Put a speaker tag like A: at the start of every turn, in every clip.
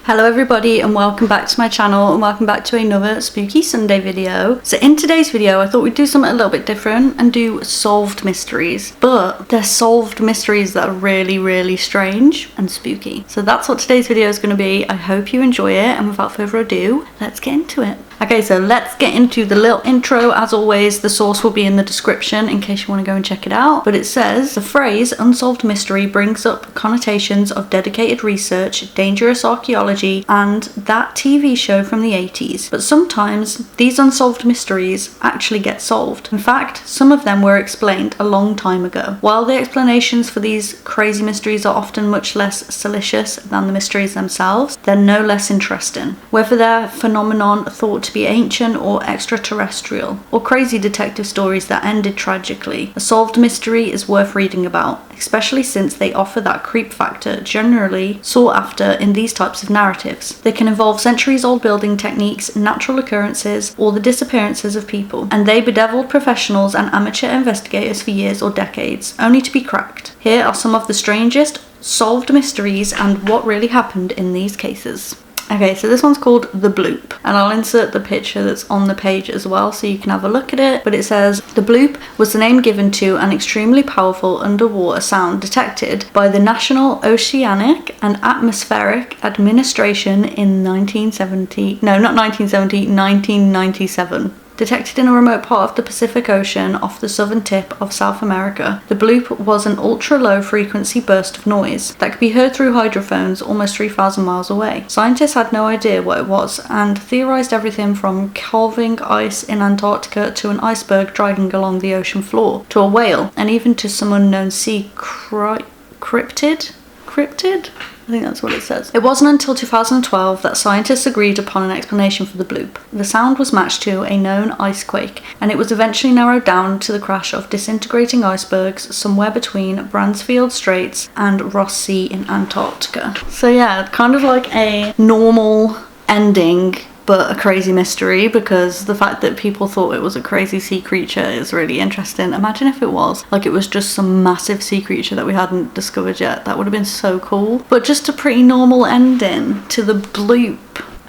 A: Hello everybody and welcome back to my channel and welcome back to another Spooky Sunday video. So in today's video I thought we'd do something a little bit different and do solved mysteries, but they're solved mysteries that are really strange and spooky. So that's what today's video is going to be. I hope you enjoy it, and without further ado, let's get into it. Okay, so let's get into the little intro. As always, the source will be in the description in case you want to go and check it out. But it says, the phrase unsolved mystery brings up connotations of dedicated research, dangerous archaeology, and that TV show from the 80s. But sometimes these unsolved mysteries actually get solved. In fact, some of them were explained a long time ago. While the explanations for these crazy mysteries are often much less salacious than the mysteries themselves, they're no less interesting. Whether they're phenomenon thought to be ancient or extraterrestrial, or crazy detective stories that ended tragically, a solved mystery is worth reading about, especially since they offer that creep factor generally sought after in these types of narratives. They can involve centuries-old building techniques, natural occurrences, or the disappearances of people, and they bedeviled professionals and amateur investigators for years or decades, only to be cracked. Here are some of the strangest solved mysteries and what really happened in these cases. Okay, so this one's called The Bloop, and I'll insert the picture that's on the page as well so you can have a look at it. But it says, the bloop was the name given to an extremely powerful underwater sound detected by the National Oceanic and Atmospheric Administration in 1997. Detected in a remote part of the Pacific Ocean off the southern tip of South America. The bloop was an ultra-low frequency burst of noise that could be heard through hydrophones almost 3,000 miles away. Scientists had no idea what it was and theorized everything from calving ice in Antarctica to an iceberg dragging along the ocean floor, to a whale, and even to some unknown sea cryptid? I think that's what it says. It wasn't until 2012 that scientists agreed upon an explanation for the bloop. The sound was matched to a known ice quake, and it was eventually narrowed down to the crash of disintegrating icebergs somewhere between Bransfield Straits and Ross Sea in Antarctica. So yeah, kind of like a normal ending, but a crazy mystery, because the fact that people thought it was a crazy sea creature is really interesting. Imagine if it was just some massive sea creature that we hadn't discovered yet. That would have been so cool. But just a pretty normal ending to the bloop.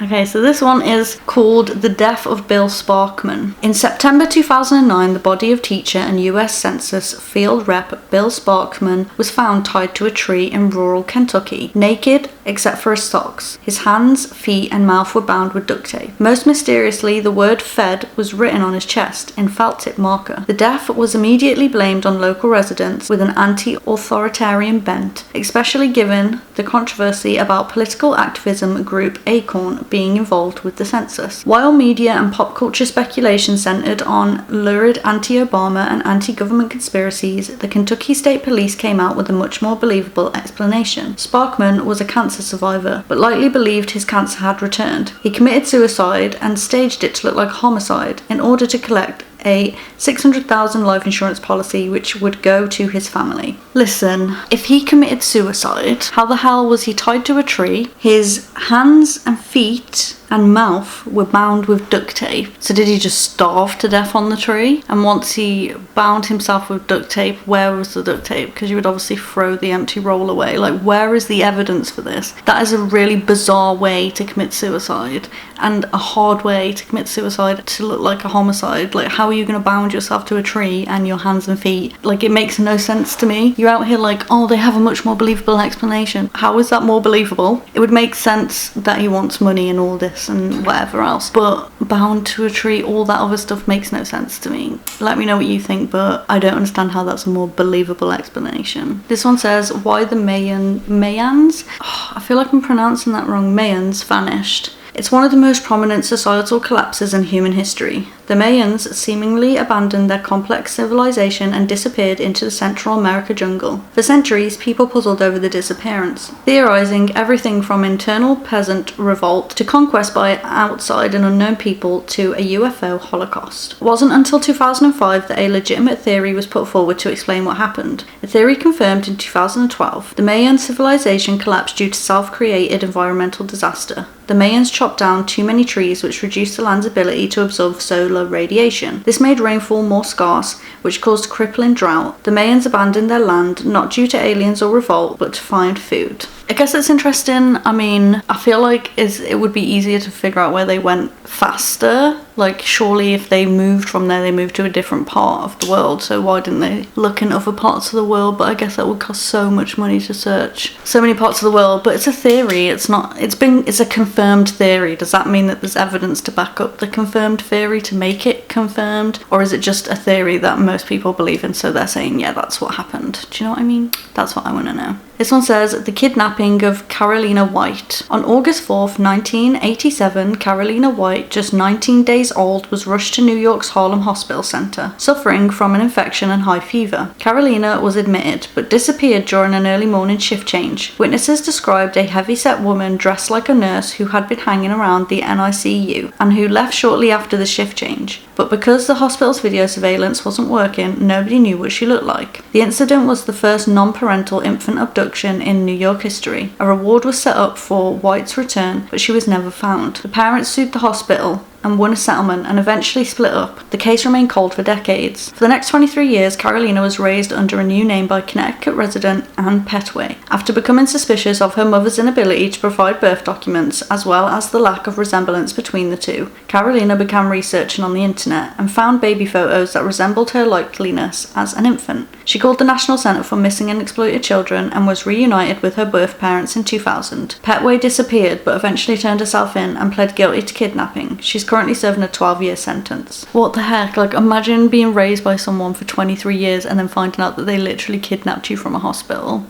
A: Okay, so this one is called The Death of Bill Sparkman. In September 2009, the body of teacher and US Census field rep Bill Sparkman was found tied to a tree in rural Kentucky, naked except for his socks. His hands, feet, and mouth were bound with duct tape. Most mysteriously, the word "Fed" was written on his chest in felt tip marker. The death was immediately blamed on local residents with an anti-authoritarian bent, especially given the controversy about political activism group Acorn being involved with the census. While media and pop culture speculation centered on lurid anti-Obama and anti-government conspiracies, the Kentucky State Police came out with a much more believable explanation. Sparkman was a cancer survivor, but likely believed his cancer had returned. He committed suicide and staged it to look like a homicide in order to collect a $600,000 life insurance policy which would go to his family. Listen, if he committed suicide, how the hell was he tied to a tree? His hands and feet and mouth were bound with duct tape. So did he just starve to death on the tree? And once he bound himself with duct tape, where was the duct tape? Because you would obviously throw the empty roll away. Like, where is the evidence for this? That is a really bizarre way to commit suicide, and a hard way to commit suicide to look like a homicide. Like, how are you going to bound yourself to a tree and your hands and feet? Like, it makes no sense to me. You're out here like, oh, they have a much more believable explanation. How is that more believable? It would make sense that he wants money and all this and whatever else, but bound to a tree, all that other stuff makes no sense to me. Let me know what you think, but I don't understand how that's a more believable explanation. This one says, why the Mayans? Oh, I feel like I'm pronouncing that wrong. Mayans vanished. It's one of the most prominent societal collapses in human history. The Mayans seemingly abandoned their complex civilization and disappeared into the Central America jungle. For centuries, people puzzled over the disappearance, theorizing everything from internal peasant revolt to conquest by outside and unknown people to a UFO holocaust. It wasn't until 2005 that a legitimate theory was put forward to explain what happened. A theory confirmed in 2012. The Mayan civilization collapsed due to self-created environmental disaster. The Mayans chopped down too many trees, which reduced the land's ability to absorb solar radiation. This made rainfall more scarce, which caused a crippling drought. The Mayans abandoned their land, not due to aliens or revolt, but to find food. I guess it's interesting. I mean, I feel like it would be easier to figure out where they went faster. Like, surely if they moved from there, they moved to a different part of the world, so why didn't they look in other parts of the world? But I guess that would cost so much money to search so many parts of the world. But it's a theory, it's a confirmed theory. Does that mean that there's evidence to back up the confirmed theory to make it confirmed? Or is it just a theory that most people believe in, so they're saying, yeah, that's what happened? Do you know what I mean? That's what I want to know. This one says, the kidnapping of Carolina White. On August 4th, 1987, Carolina White, just 19 days old, was rushed to New York's Harlem Hospital Center, suffering from an infection and high fever. Carolina was admitted, but disappeared during an early morning shift change. Witnesses described a heavy-set woman dressed like a nurse who had been hanging around the NICU and who left shortly after the shift change. But because the hospital's video surveillance wasn't working, nobody knew what she looked like. The incident was the first non-parental infant abduction in New York history. A reward was set up for White's return, but she was never found. The parents sued the hospital and won a settlement and eventually split up. The case remained cold for decades. For the next 23 years, Carolina was raised under a new name by Connecticut resident Ann Petway. After becoming suspicious of her mother's inability to provide birth documents, as well as the lack of resemblance between the two, Carolina began researching on the internet and found baby photos that resembled her likeliness as an infant. She called the National Center for Missing and Exploited Children and was reunited with her birth parents in 2000. Petway disappeared but eventually turned herself in and pled guilty to kidnapping. She's currently serving a 12-year sentence. What the heck? Like, imagine being raised by someone for 23 years and then finding out that they literally kidnapped you from a hospital.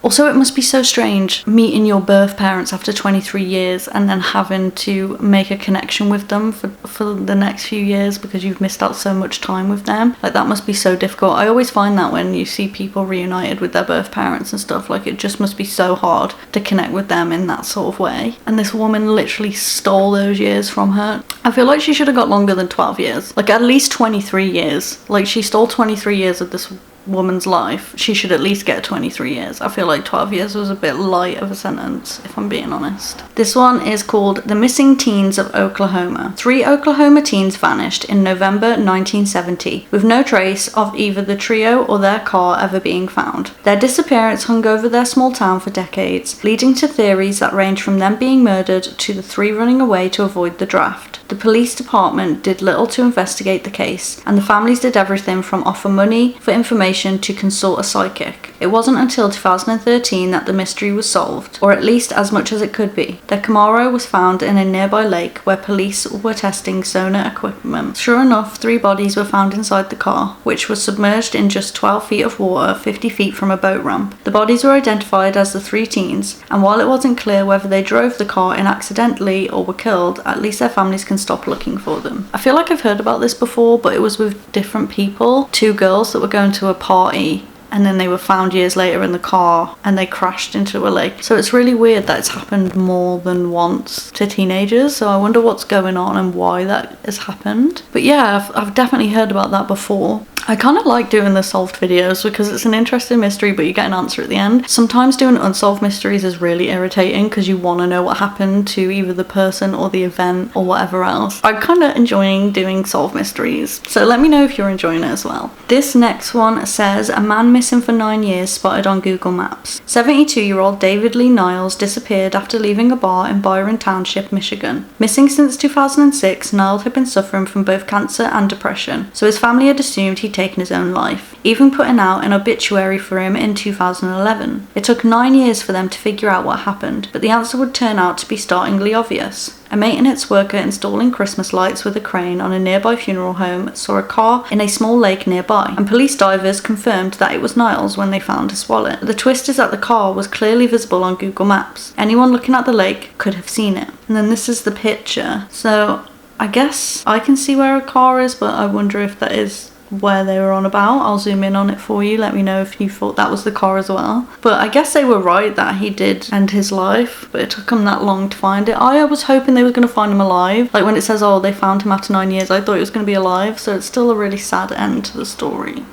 A: Also, it must be so strange meeting your birth parents after 23 years and then having to make a connection with them for the next few years because you've missed out so much time with them. Like, that must be so difficult. I always find that when you see people reunited with their birth parents and stuff, like, it just must be so hard to connect with them in that sort of way. And this woman literally stole those years from her. I feel like she should have got longer than 12 years. Like, at least 23 years. Like, she stole 23 years of this woman's life. She should at least get 23 years. I feel like 12 years was a bit light of a sentence, if I'm being honest. This one is called The Missing Teens of Oklahoma. 3 Oklahoma teens vanished in November 1970, with no trace of either the trio or their car ever being found. Their disappearance hung over their small town for decades, leading to theories that range from them being murdered to the 3 running away to avoid the draft. The police department did little to investigate the case, and the families did everything from offer money for information to consult a psychic. It wasn't until 2013 that the mystery was solved, or at least as much as it could be. Their Camaro was found in a nearby lake where police were testing sonar equipment. Sure enough, 3 bodies were found inside the car, which was submerged in just 12 feet of water 50 feet from a boat ramp. The bodies were identified as the 3 teens, and while it wasn't clear whether they drove the car in accidentally or were killed, at least their families can stop looking for them. I feel like I've heard about this before, but it was with different people. 2 girls that were going to a party and then they were found years later in the car and they crashed into a lake. So it's really weird that it's happened more than once to teenagers, so I wonder what's going on and why that has happened. But yeah, I've definitely heard about that before. I kind of like doing the solved videos because it's an interesting mystery but you get an answer at the end. Sometimes doing unsolved mysteries is really irritating because you want to know what happened to either the person or the event or whatever else. I'm kind of enjoying doing solved mysteries, so let me know if you're enjoying it as well. This next one says, a man missing for 9 years spotted on Google Maps. 72-year-old David Lee Niles disappeared after leaving a bar in Byron Township, Michigan. Missing since 2006, Niles had been suffering from both cancer and depression, so his family had assumed he'd taken his own life, even putting out an obituary for him in 2011. It took 9 years for them to figure out what happened, but the answer would turn out to be startlingly obvious. A maintenance worker installing Christmas lights with a crane on a nearby funeral home saw a car in a small lake nearby, and police divers confirmed that it was Niles when they found his wallet. The twist is that the car was clearly visible on Google Maps. Anyone looking at the lake could have seen it. And then this is the picture. So I guess I can see where a car is, but I wonder if that is where they were on about. I'll zoom in on it for you. Let me know if you thought that was the car as well. But I guess they were right that he did end his life, but it took him that long to find it. I was hoping they were going to find him alive. Like when it says, oh, they found him after 9 years, I thought he was going to be alive, so it's still a really sad end to the story.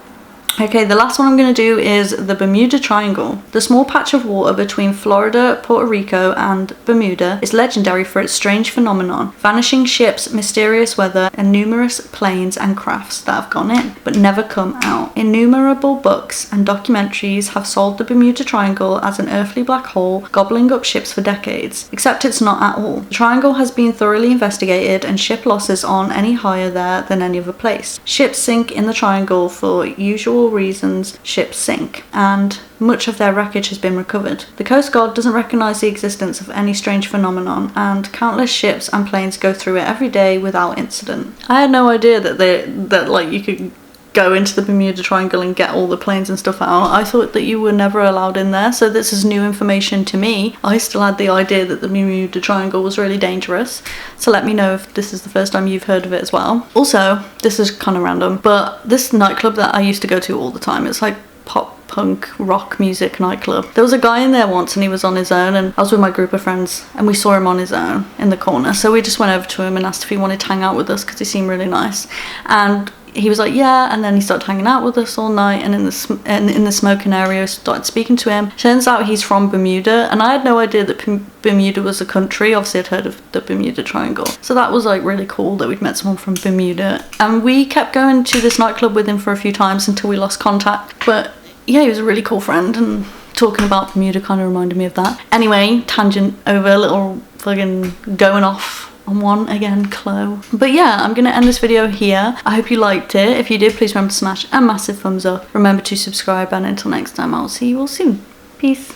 A: Okay, the last one I'm going to do is the Bermuda Triangle. The small patch of water between Florida, Puerto Rico, and Bermuda is legendary for its strange phenomenon: vanishing ships, mysterious weather, and numerous planes and crafts that have gone in, but never come out. Innumerable books and documentaries have sold the Bermuda Triangle as an earthly black hole, gobbling up ships for decades. Except it's not at all. The triangle has been thoroughly investigated, and ship losses aren't any higher there than any other place. Ships sink in the triangle for usual reasons. Ships sink, and much of their wreckage has been recovered. The Coast Guard doesn't recognise the existence of any strange phenomenon, and countless ships and planes go through it every day without incident. I had no idea that like you could go into the Bermuda Triangle and get all the planes and stuff out. I thought that you were never allowed in there, so this is new information to me. I still had the idea that the Bermuda Triangle was really dangerous, so let me know if this is the first time you've heard of it as well. Also, this is kind of random, but this nightclub that I used to go to all the time, it's like pop punk rock music nightclub. There was a guy in there once and he was on his own, and I was with my group of friends and we saw him on his own in the corner, so we just went over to him and asked if he wanted to hang out with us because he seemed really nice, and he was like, yeah, and then he started hanging out with us all night, and in the smoking area started speaking to him. Turns out he's from Bermuda, and I had no idea that Bermuda was a country. Obviously I'd heard of the Bermuda Triangle, so that was like really cool that we'd met someone from Bermuda, and we kept going to this nightclub with him for a few times until we lost contact. But yeah, he was a really cool friend, and talking about Bermuda kind of reminded me of that. Anyway, tangent over, a little fucking going off on one again, Khlo. But yeah, I'm gonna end this video here. I hope you liked it. If you did, please remember to smash a massive thumbs up. Remember to subscribe, and until next time, I'll see you all soon. Peace.